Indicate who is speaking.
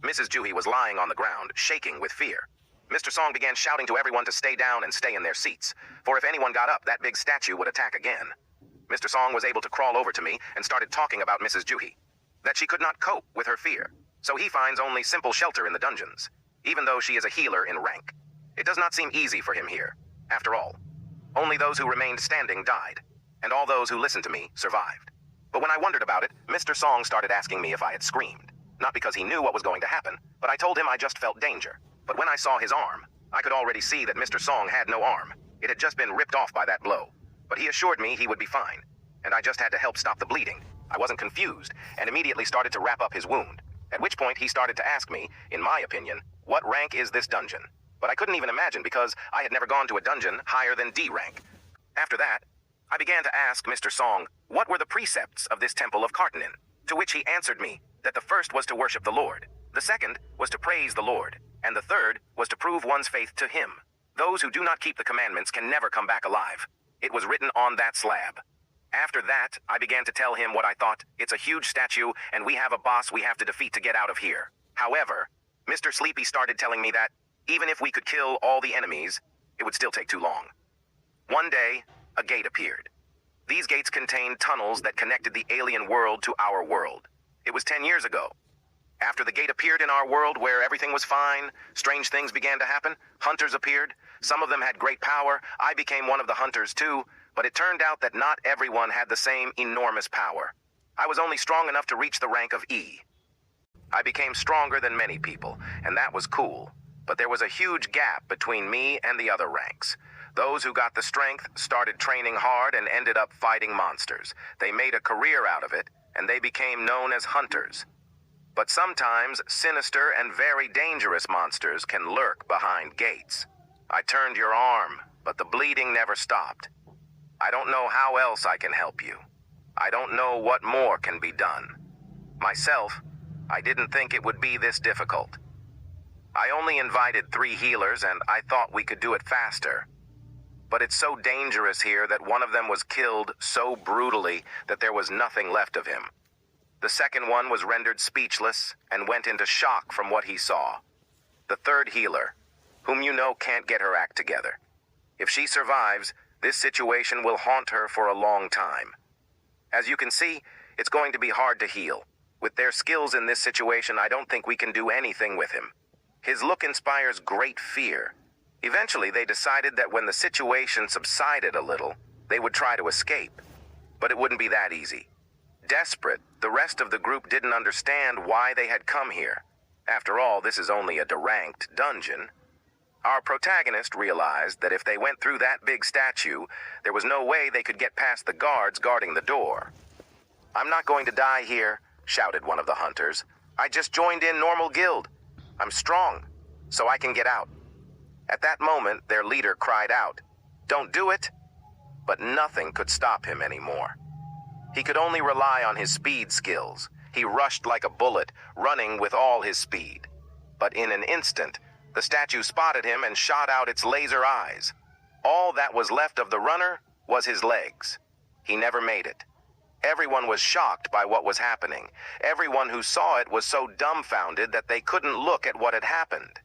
Speaker 1: Mrs. Juhi was lying on the ground, shaking with fear. Mr. Song began shouting to everyone to stay down and stay in their seats, for if anyone got up, that big statue would attack again. Mr. Song was able to crawl over to me and started talking about Mrs. Juhi, that she could not cope with her fear, so he finds only simple shelter in the dungeons, even though she is a healer in rank. It does not seem easy for him here. After all, only those who remained standing died, and all those who listened to me survived. But when I wondered about it, Mr. Song started asking me if I had screamed. Not because he knew what was going to happen, but I told him I just felt danger. But when I saw his arm, I could already see that Mr. Song had no arm. It had just been ripped off by that blow. But he assured me he would be fine, and I just had to help stop the bleeding. I wasn't confused, and immediately started to wrap up his wound. At which point he started to ask me, in my opinion, what rank is this dungeon? But I couldn't even imagine because I had never gone to a dungeon higher than D rank. After that, I began to ask Mr. Song what were the precepts of this temple of Kartanin, to which he answered me that the first was to worship the Lord, the second was to praise the Lord, and the third was to prove one's faith to him. Those who do not keep the commandments can never come back alive. It was written on that slab. After that, I began to tell him what I thought. It's a huge statue, and we have a boss we have to defeat to get out of here. However, Mr. Sleepy started telling me that even if we could kill all the enemies, it would still take too long. One day, a gate appeared. These gates contained tunnels that connected the alien world to our world. It was 10 years ago. After the gate appeared in our world where everything was fine, strange things began to happen. Hunters appeared. Some of them had great power. I became one of the hunters too, but it turned out that not everyone had the same enormous power. I was only strong enough to reach the rank of E. I became stronger than many people, and that was cool. But there was a huge gap between me and the other ranks. Those who got the strength started training hard and ended up fighting monsters. They made a career out of it, and they became known as hunters. But sometimes sinister and very dangerous monsters can lurk behind gates. I turned your arm, but the bleeding never stopped. I don't know how else I can help you. I don't know what more can be done. Myself, I didn't think it would be this difficult. I only invited 3 healers and I thought we could do it faster. But it's so dangerous here that one of them was killed so brutally that there was nothing left of him. The second one was rendered speechless and went into shock from what he saw. The third healer, whom you know can't get her act together. If she survives, this situation will haunt her for a long time. As you can see, it's going to be hard to heal. With their skills in this situation, I don't think we can do anything with him. His look inspires great fear. Eventually, they decided that when the situation subsided a little, they would try to escape. But it wouldn't be that easy. Desperate, the rest of the group didn't understand why they had come here. After all, this is only a deranked dungeon. Our protagonist realized that if they went through that big statue, there was no way they could get past the guards guarding the door. "I'm not going to die here," shouted one of the hunters. "I just joined in normal guild. I'm strong, so I can get out." At that moment, their leader cried out, "Don't do it!" But nothing could stop him anymore. He could only rely on his speed skills. He rushed like a bullet, running with all his speed. But in an instant, the statue spotted him and shot out its laser eyes. All that was left of the runner was his legs. He never made it. Everyone was shocked by what was happening. Everyone who saw it was so dumbfounded that they couldn't look at what had happened.